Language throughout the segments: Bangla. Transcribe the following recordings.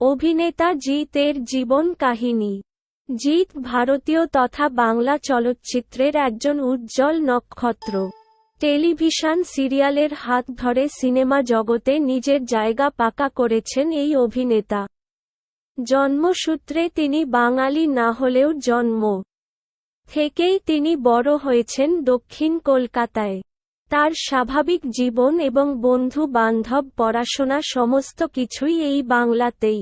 অভিনেতা জিতের জীবন কাহিনী। জিত ভারতীয় তথা বাংলা চলচ্চিত্রের একজন উজ্জ্বল নক্ষত্র। টেলিভিশন সিরিয়ালের হাত ধরে সিনেমা জগতে নিজের জায়গা পাকা করেছেন এই অভিনেতা। জন্মসূত্রে তিনি বাঙালি না হলেও জন্ম থেকেই তিনি বড় হয়েছেন দক্ষিণ কলকাতায়। তার স্বাভাবিক জীবন এবং বন্ধু বান্ধব পড়াশোনা সমস্ত কিছুই এই বাংলাতেই।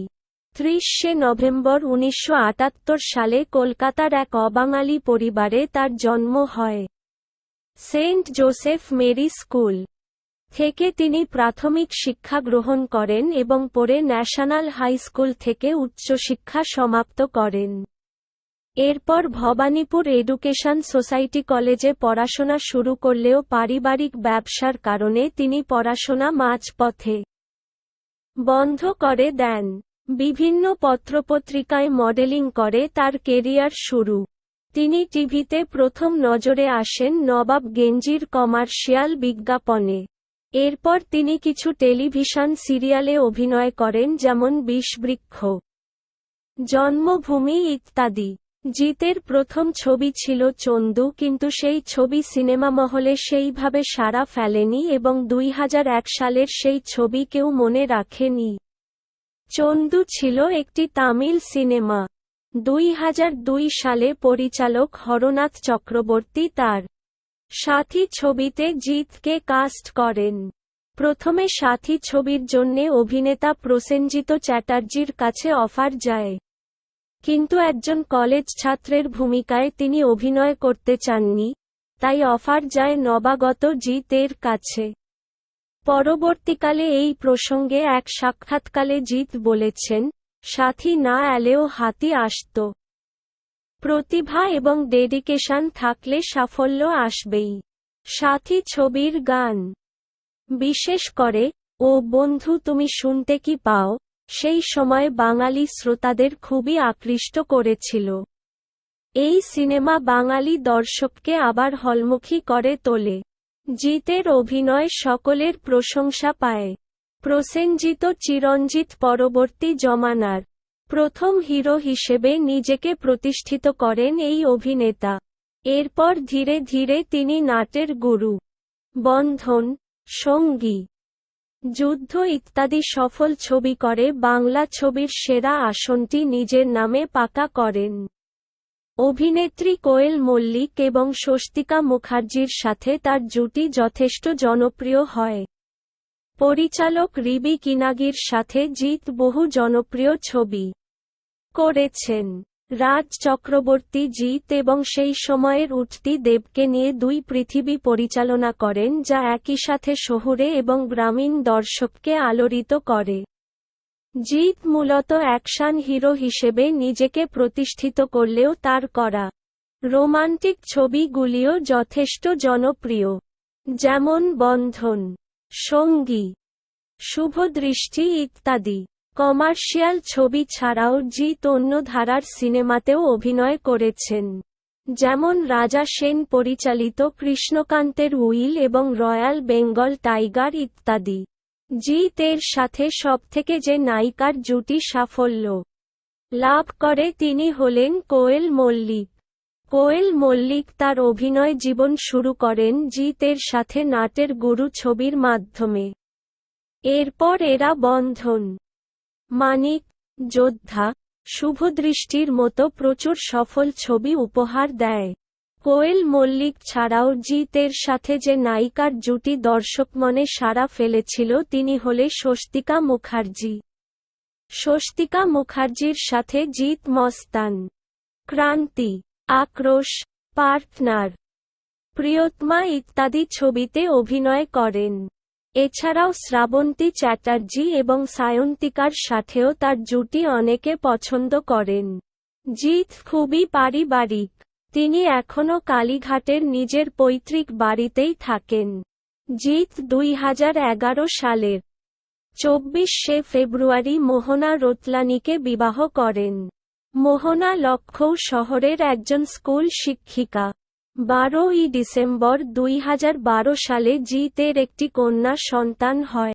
30শে নভেম্বর 1978 সালে কলকাতার এক অবাঙালি পরিবারে তার জন্ম হয়। সেন্ট জোসেফ মেরি স্কুল থেকে তিনি প্রাথমিক শিক্ষা গ্রহণ করেন এবং পরে ন্যাশনাল হাই স্কুল থেকে উচ্চশিক্ষা সমাপ্ত করেন। এরপর ভবানীপুর এডুকেশন সোসাইটি কলেজে পড়াশোনা শুরু করলেও পারিবারিক ব্যবসার কারণে তিনি পড়াশোনা মাঝপথে বন্ধ করে দেন। বিভিন্ন পত্রপত্রিকায় মডেলিং করে তার কেরিয়ার শুরু। তিনি টিভিতে প্রথম নজরে আসেন নবাব গেঞ্জির কমার্শিয়াল বিজ্ঞাপনে। এরপর তিনি কিছু টেলিভিশন সিরিয়ালে অভিনয় করেন, যেমন বিষবৃক্ষ, জন্মভূমি ইত্যাদি। জিতের প্রথম ছবি ছিল চন্দু, কিন্তু সেই ছবি সিনেমা মহলে সেইভাবে সাড়া ফেলেনি এবং 2001 সালের সেই ছবি কেউ মনে রাখেনি। চন্দু ছিল একটি তামিল সিনেমা। 2002 সালে পরিচালক হরনাথ চক্রবর্তী তার সাথী ছবিতে জিতকে কাস্ট করেন। প্রথমে সাথী ছবির জন্যে অভিনেতা প্রসেনজিৎ চ্যাটার্জির কাছে অফার যায়, কিন্তু একজন কলেজ ছাত্রের ভূমিকায় তিনি অভিনয় করতে চাননি, তাই অফার যায় নবাগত জিতের কাছে। পরবর্তীকালে এই প্রসঙ্গে এক সাক্ষাৎকারে জিত বলেছেন, সাথী না এলেও হাতি আসত। প্রতিভা এবং ডেডিকেশন থাকলে সাফল্য আসবেই। সাথী ছবির গান, বিশেষ করে ও বন্ধু তুমি শুনতে কি পাও, সেই সময় বাঙালি শ্রোতাদের খুবই আকৃষ্ট করেছিল। এই সিনেমা বাঙালি দর্শককে আবার হলমুখী করে তোলে। জিতের অভিনয় সকলের প্রশংসা পায়। প্রসেনজিৎ চিরঞ্জিত পরবর্তী জমানার প্রথম হিরো হিসেবে নিজেকে প্রতিষ্ঠিত করেন এই অভিনেতা। এরপর ধীরে ধীরে তিনি নাটের গুরু, বন্ধন, সঙ্গী, যুদ্ধ ইত্যাদি সফল ছবি করে বাংলা ছবির সেরা আসনটি নিজের নামে পাকা করেন। অভিনেত্রী কোয়েল মল্লিক এবং স্বস্তিকা মুখার্জির সাথে তার জুটি যথেষ্ট জনপ্রিয় হয়। পরিচালক রিবি কিনাগির সাথে জিত বহু জনপ্রিয় ছবি করেছেন। রাজ চক্রবর্তী জিত এবং সেই সময়ের উঠতি দেবকে নিয়ে দুই পৃথিবী পরিচালনা করেন, যা একই সাথে শহুরে এবং গ্রামীণ দর্শককে আলোড়িত করে। জিত মূলত অ্যাকশন হিরো হিসেবে নিজেকে প্রতিষ্ঠিত করলেও তার করা রোমান্টিক ছবিগুলিও যথেষ্ট জনপ্রিয়, যেমন বন্ধন, সঙ্গী, শুভদৃষ্টি ইত্যাদি। কমার্শিয়াল ছবি ছাড়াও জিত অন্য ধারার সিনেমাতেও অভিনয় করেছেন, যেমন রাজা সেন পরিচালিত কৃষ্ণকান্তের উইল এবং রয়্যাল বেঙ্গল টাইগার ইত্যাদি। জিত এর সাথে সবথেকে যে নায়িকার জুটি সাফল্য লাভ করে তিনি হলেন কোয়েল মল্লিক। কোয়েল মল্লিক তার অভিনয় জীবন শুরু করেন জিত এর সাথে নাটের গুরু ছবির মাধ্যমে। এরপর এরা বন্ধন, মানিক, যোদ্ধা, শুভদৃষ্টির মতো প্রচুর সফল ছবি উপহার দেয়। কোয়েল মল্লিক ছাড়াও জিত এর সাথে যে নায়িকার জুটি দর্শক মনে সাড়া ফেলেছিল তিনি হলে স্বস্তিকা মুখার্জি। স্বস্তিকা মুখার্জির সাথে জিত মস্তান, ক্রান্তি, আক্রোশ, পার্টনার, প্রিয়তমা ইত্যাদি ছবিতে অভিনয় করেন। এছাড়াও শ্রাবন্তী চ্যাটার্জি এবং সায়ন্তিকার সাথেও তার জুটি অনেকে পছন্দ করেন। জিত খুবই পারিবারিক। তিনি এখনও কালীঘাটের নিজের পৈতৃক বাড়িতেই থাকেন। জিত 2011 সালের 24শে ফেব্রুয়ারি মোহনা রতলানিকে বিবাহ করেন। মোহনা লখনৌ শহরের একজন স্কুল শিক্ষিকা। 12ই ডিসেম্বর 2012 সালে জিতের একটি কন্যা সন্তান হয়।